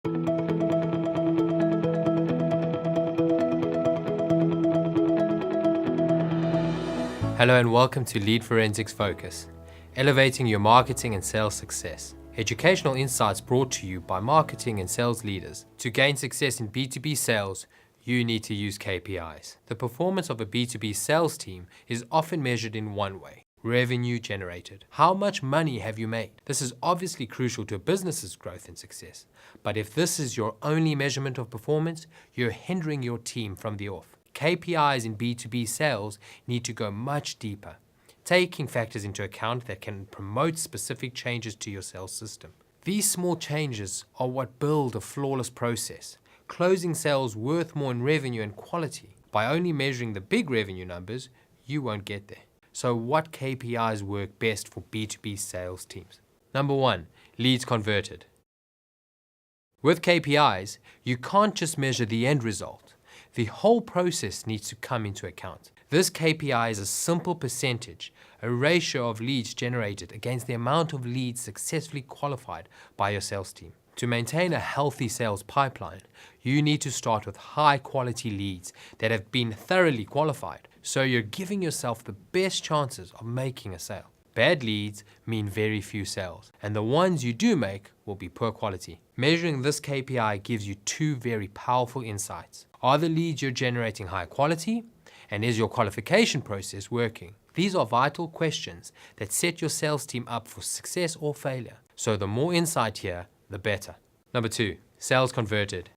Hello and welcome to Lead Forensics Focus, elevating your marketing and sales success. Educational insights brought to you by marketing and sales leaders. To gain success in B2B sales, you need to use KPIs. The performance of a B2B sales team is often measured in one way: revenue generated. How much money have you made? This is obviously crucial to a business's growth and success. But if this is your only measurement of performance, you're hindering your team from the off. KPIs in B2B sales need to go much deeper, taking factors into account that can promote specific changes to your sales system. These small changes are what build a flawless process, closing sales worth more in revenue and quality. By only measuring the big revenue numbers, you won't get there. So what KPIs work best for B2B sales teams? Number 1, leads converted. With KPIs, you can't just measure the end result. The whole process needs to come into account. This KPI is a simple percentage, a ratio of leads generated against the amount of leads successfully qualified by your sales team. To maintain a healthy sales pipeline, you need to start with high quality leads that have been thoroughly qualified, so you're giving yourself the best chances of making a sale. Bad leads mean very few sales, and the ones you do make will be poor quality. Measuring this KPI gives you two very powerful insights. Are the leads you're generating high quality? And is your qualification process working? These are vital questions that set your sales team up for success or failure. So the more insight here, the better. Number 2, sales converted.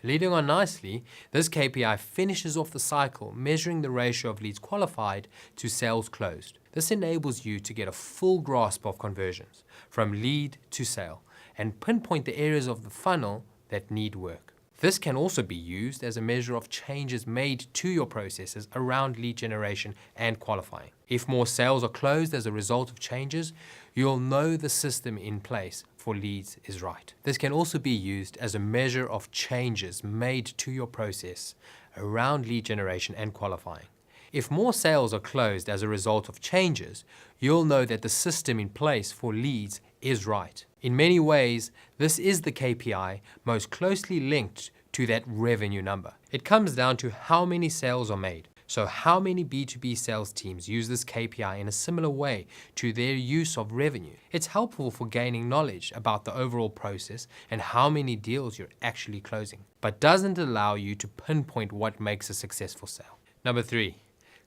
Leading on nicely, this KPI finishes off the cycle measuring the ratio of leads qualified to sales closed. This enables you to get a full grasp of conversions from lead to sale and pinpoint the areas of the funnel that need work. This can also be used as a measure of changes made to your processes around lead generation and qualifying. If more sales are closed as a result of changes, you'll know the system in place for leads is right. This can also be used as a measure of changes made to your process around lead generation and qualifying. If more sales are closed as a result of changes, you'll know that the system in place for leads is right. In many ways, this is the KPI most closely linked to that revenue number. It comes down to how many sales are made. So how many B2B sales teams use this KPI in a similar way to their use of revenue? It's helpful for gaining knowledge about the overall process and how many deals you're actually closing, but doesn't allow you to pinpoint what makes a successful sale. Number 3,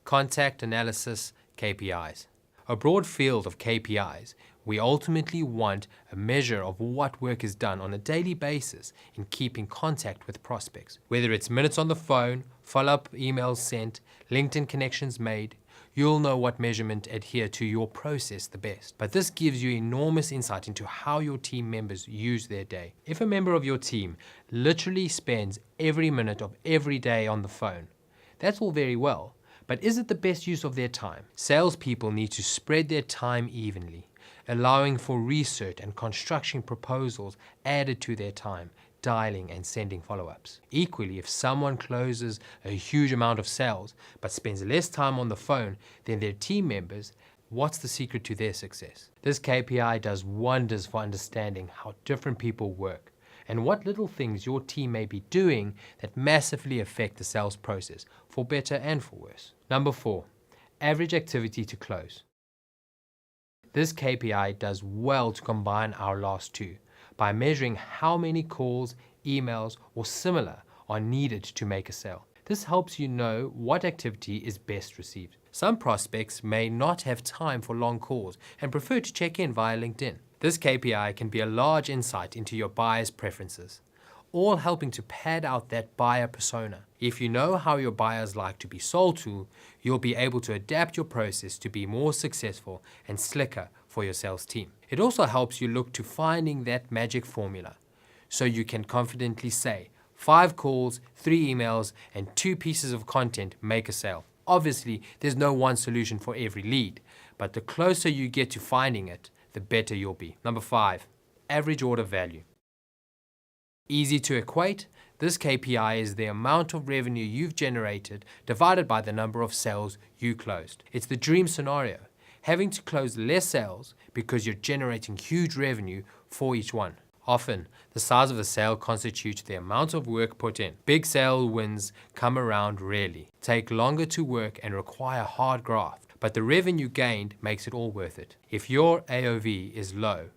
contact analysis KPIs. A broad field of KPIs, we ultimately want a measure of what work is done on a daily basis in keeping contact with prospects. Whether it's minutes on the phone, follow-up emails sent, LinkedIn connections made, you'll know what measurement adhere to your process the best. But this gives you enormous insight into how your team members use their day. If a member of your team literally spends every minute of every day on the phone, that's all very well. But is it the best use of their time? Salespeople need to spread their time evenly, allowing for research and construction proposals added to their time, dialing and sending follow-ups. Equally, if someone closes a huge amount of sales but spends less time on the phone than their team members, what's the secret to their success? This KPI does wonders for understanding how different people work and what little things your team may be doing that massively affect the sales process, for better and for worse. Number 4, average activity to close. This KPI does well to combine our last two by measuring how many calls, emails, or similar are needed to make a sale. This helps you know what activity is best received. Some prospects may not have time for long calls and prefer to check in via LinkedIn. This KPI can be a large insight into your buyer's preferences, all helping to pad out that buyer persona. If you know how your buyers like to be sold to, you'll be able to adapt your process to be more successful and slicker for your sales team. It also helps you look to finding that magic formula, so you can confidently say, 5 calls, 3 emails, and 2 pieces of content make a sale. Obviously, there's no one solution for every lead, but the closer you get to finding it, the better you'll be. Number 5, average order value. Easy to equate, this KPI is the amount of revenue you've generated divided by the number of sales you closed. It's the dream scenario, having to close less sales because you're generating huge revenue for each one. Often, the size of the sale constitutes the amount of work put in. Big sale wins come around rarely, take longer to work and require hard graft, but the revenue gained makes it all worth it. If your AOV is low,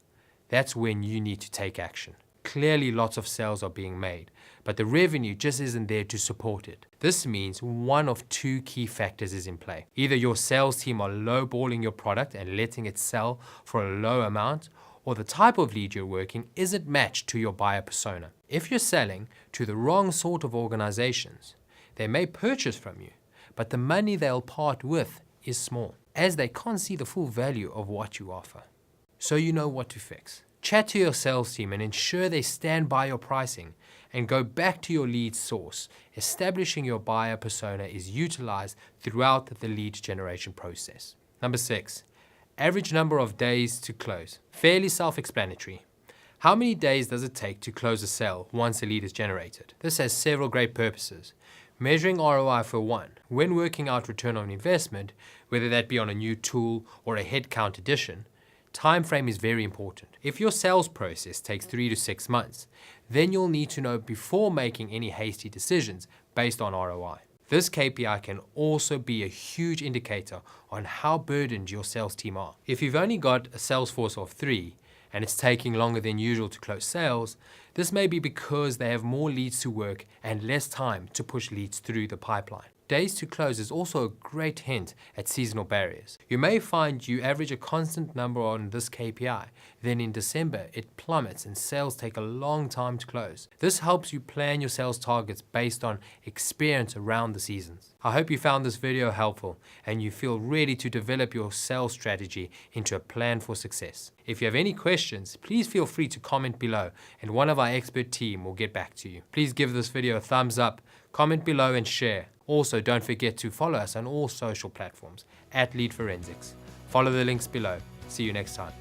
that's when you need to take action. Clearly lots of sales are being made, but the revenue just isn't there to support it. This means one of two key factors is in play. Either your sales team are lowballing your product and letting it sell for a low amount, or the type of lead you're working isn't matched to your buyer persona. If you're selling to the wrong sort of organizations, they may purchase from you, but the money they'll part with is small, as they can't see the full value of what you offer. So you know what to fix. Chat to your sales team and ensure they stand by your pricing, and go back to your lead source. Establishing your buyer persona is utilized throughout the lead generation process. Number 6, average number of days to close. Fairly self-explanatory. How many days does it take to close a sale once a lead is generated? This has several great purposes. Measuring ROI for one. When working out return on investment, whether that be on a new tool or a headcount addition, time frame is very important. If your sales process takes 3 to 6 months, then you'll need to know before making any hasty decisions based on ROI. This KPI can also be a huge indicator on how burdened your sales team are. If you've only got a sales force of 3 and it's taking longer than usual to close sales, this may be because they have more leads to work and less time to push leads through the pipeline. Days to close is also a great hint at seasonal barriers. You may find you average a constant number on this KPI, then in December it plummets and sales take a long time to close. This helps you plan your sales targets based on experience around the seasons. I hope you found this video helpful and you feel ready to develop your sales strategy into a plan for success. If you have any questions, please feel free to comment below and one of our expert team will get back to you. Please give this video a thumbs up, comment below and share. Also, don't forget to follow us on all social platforms @Lead Forensics. Follow the links below. See you next time.